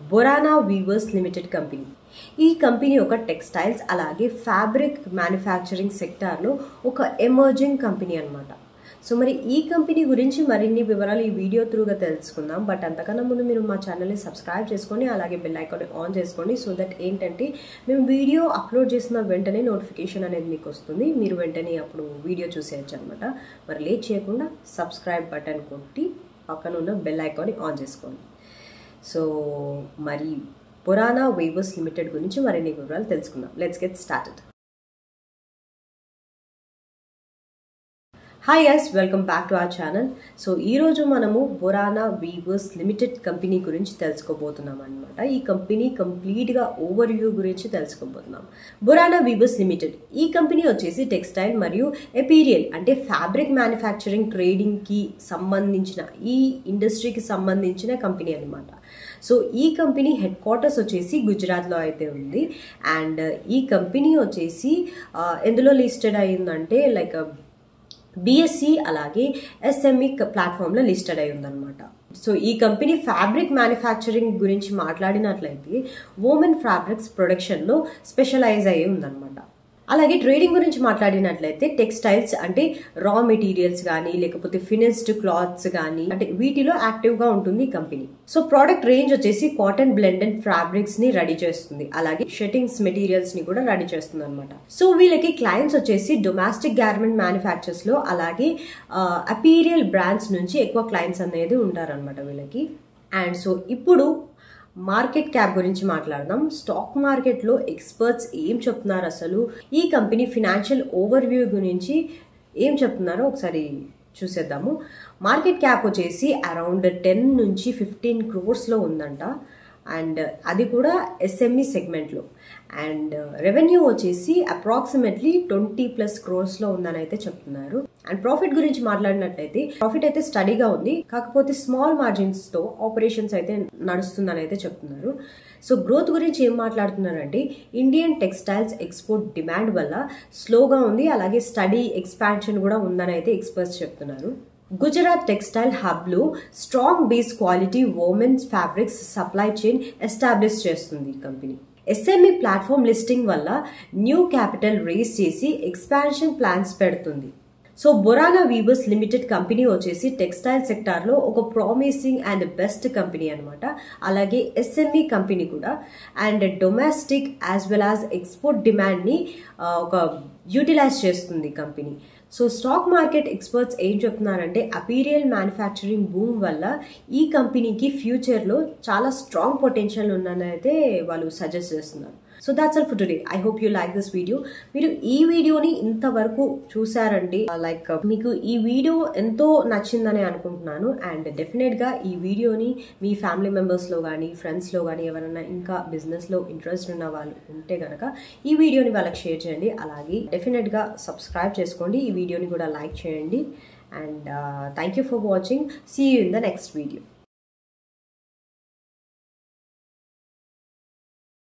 బొరానా weavers limited company. ఈ company ఒక textiles అలాగే ఫ్యాబ్రిక్ మ్యానుఫ్యాక్చరింగ్ సెక్టార్లో ఒక ఎమర్జింగ్ కంపెనీ అన్నమాట. సో మరి ఈ కంపెనీ గురించి మరిన్ని వివరాలు ఈ వీడియో త్రూగా తెలుసుకుందాం. బట్ అంతకన్నా ముందు మీరు మా ఛానల్ని సబ్స్క్రైబ్ చేసుకోండి, అలాగే బెల్ ఐకాన్ ఆన్ చేసుకోండి. సో దట్ ఏంటంటే మేము వీడియో అప్లోడ్ చేసిన వెంటనే నోటిఫికేషన్ అనేది మీకు వస్తుంది, మీరు వెంటనే అప్పుడు వీడియో చూసేయచ్చు అనమాట. మరి లేట్ చేయకుండా సబ్స్క్రైబ్ బటన్ కొట్టి పక్కన ఉన్న బెల్ ఐకాన్ని ఆన్ చేసుకోండి. సో మరి బొరానా వీవర్స్ లిమిటెడ్ గురించి మరిన్ని వివరాలు తెలుసుకుందాం. Let's get started. Hi guys, welcome back to our channel. So ఈరోజు మనము బొరానా వీవర్స్ లిమిటెడ్ కంపెనీ గురించి తెలుసుకోబోతున్నాం అనమాట. ఈ కంపెనీ కంప్లీట్గా ఓవర్ వ్యూ గురించి తెలుసుకోబోతున్నాం. బొరానా వీవర్స్ లిమిటెడ్ ఈ కంపెనీ వచ్చేసి టెక్స్టైల్ మరియు ఎపీరియల్ అంటే ఫ్యాబ్రిక్ మ్యానుఫ్యాక్చరింగ్ ట్రేడింగ్కి సంబంధించిన ఈ ఇండస్ట్రీకి సంబంధించిన కంపెనీ అనమాట. సో ఈ కంపెనీ హెడ్ క్వార్టర్స్ వచ్చేసి గుజరాత్లో అయితే ఉంది. అండ్ ఈ కంపెనీ వచ్చేసి ఎందులో లిస్టెడ్ అయ్యిందంటే లైక్ బిఎస్సి అలాగే ఎస్ఎంఈ ప్లాట్ఫామ్లో లిస్టెడ్ అయి ఉందన్నమాట. సో ఈ కంపెనీ ఫ్యాబ్రిక్ మ్యానుఫ్యాక్చరింగ్ గురించి మాట్లాడినట్లయితే వోమెన్ ఫ్యాబ్రిక్స్ ప్రొడక్షన్లో స్పెషలైజ్ అయ్యి ఉందన్నమాట. అలాగే ట్రేడింగ్ గురించి మాట్లాడినట్లయితే టెక్స్టైల్స్ అంటే రా మెటీరియల్స్ కానీ లేకపోతే ఫినిష్డ్ క్లాత్స్ కానీ అంటే వీటిలో యాక్టివ్గా ఉంటుంది ఈ కంపెనీ. సో ప్రోడక్ట్ రేంజ్ వచ్చేసి కాటన్ బ్లెండెడ్ ఫ్యాబ్రిక్స్ ని రెడీ చేస్తుంది, అలాగే షెట్టింగ్స్ మెటీరియల్స్ ని కూడా రెడీ చేస్తుంది అనమాట. సో వీళ్ళకి క్లయింట్స్ వచ్చేసి డొమెస్టిక్ గార్మెంట్ మ్యానుఫ్యాక్చర్స్ లో అలాగే అపీరియల్ బ్రాండ్స్ నుంచి ఎక్కువ క్లయింట్స్ అనేది ఉంటారనమాట వీళ్ళకి. అండ్ సో ఇప్పుడు మార్కెట్ క్యాప్ గురించి మాట్లాడదాం. స్టాక్ మార్కెట్లో ఎక్స్పర్ట్స్ ఏం చెప్తున్నారు, అసలు ఈ కంపెనీ ఫినాన్షియల్ ఓవర్ వ్యూ గురించి ఏం చెప్తున్నారో ఒకసారి చూసేద్దాము. మార్కెట్ క్యాప్ వచ్చేసి అరౌండ్ 10 నుంచి 15 crores ఉందంట. అండ్ అది కూడా ఎస్ఎంఈ సెగ్మెంట్లో. అండ్ రెవెన్యూ వచ్చేసి అప్రాక్సిమేట్లీ 20+ crores ఉందని అయితే చెప్తున్నారు. అండ్ ప్రాఫిట్ గురించి మాట్లాడినట్లయితే ప్రాఫిట్ అయితే స్టడీగా ఉంది, కాకపోతే స్మాల్ మార్జిన్స్తో ఆపరేషన్స్ అయితే నడుస్తుందని అయితే చెప్తున్నారు. సో గ్రోత్ గురించి ఏం మాట్లాడుతున్నారంటే ఇండియన్ టెక్స్టైల్స్ ఎక్స్పోర్ట్ డిమాండ్ వల్ల స్లోగా ఉంది, అలాగే స్టడీ ఎక్స్పాన్షన్ కూడా ఉందని అయితే ఎక్స్పర్ట్స్ చెప్తున్నారు. గుజరాత్ టెక్స్టైల్ హబ్లో strong base quality women's fabrics supply chain establish చేస్తుంది ఈ కంపెనీ. ఎస్ఎంఈ ప్లాట్ఫామ్ లిస్టింగ్ వల్ల న్యూ క్యాపిటల్ రేస్ చేసి ఎక్స్పాన్షన్ ప్లాన్స్ పెడుతుంది. So Borana weavers limited company వచ్చేసి టెక్స్టైల్ సెక్టార్లో ఒక ప్రామిసింగ్ అండ్ బెస్ట్ కంపెనీ అనమాట. అలాగే ఎస్ఎంఈ కంపెనీ కూడా. And domestic as well as export డిమాండ్ని ఒక యూటిలైజ్ చేస్తుంది company. So stock market experts ఏం చెప్తున్నారంటే అపీరియల్ మ్యానుఫ్యాక్చరింగ్ బూమ్ వల్ల ఈ కంపెనీకి ఫ్యూచర్లో చాలా స్ట్రాంగ్ పొటెన్షియల్ ఉందని అయితే వాళ్ళు సజెస్ట్ చేస్తున్నారు. So that's all for today. I hope you like this video. మీరు ఈ వీడియోని ఇంతవరకు చూసారంటే లైక్ మీకు ఈ వీడియో ఎంతో నచ్చిందని అనుకుంటున్నాను. అండ్ డెఫినెట్గా ఈ వీడియోని మీ ఫ్యామిలీ మెంబర్స్లో కానీ ఫ్రెండ్స్లో కానీ ఎవరైనా ఇంకా బిజినెస్లో ఇంట్రెస్ట్ ఉన్న వాళ్ళు ఉంటే కనుక ఈ వీడియోని వాళ్ళకి షేర్ చేయండి. అలాగే డెఫినెట్గా సబ్స్క్రైబ్ చేసుకోండి, ఈ వీడియోని కూడా లైక్ చేయండి. And thank you for watching. See you in the next video.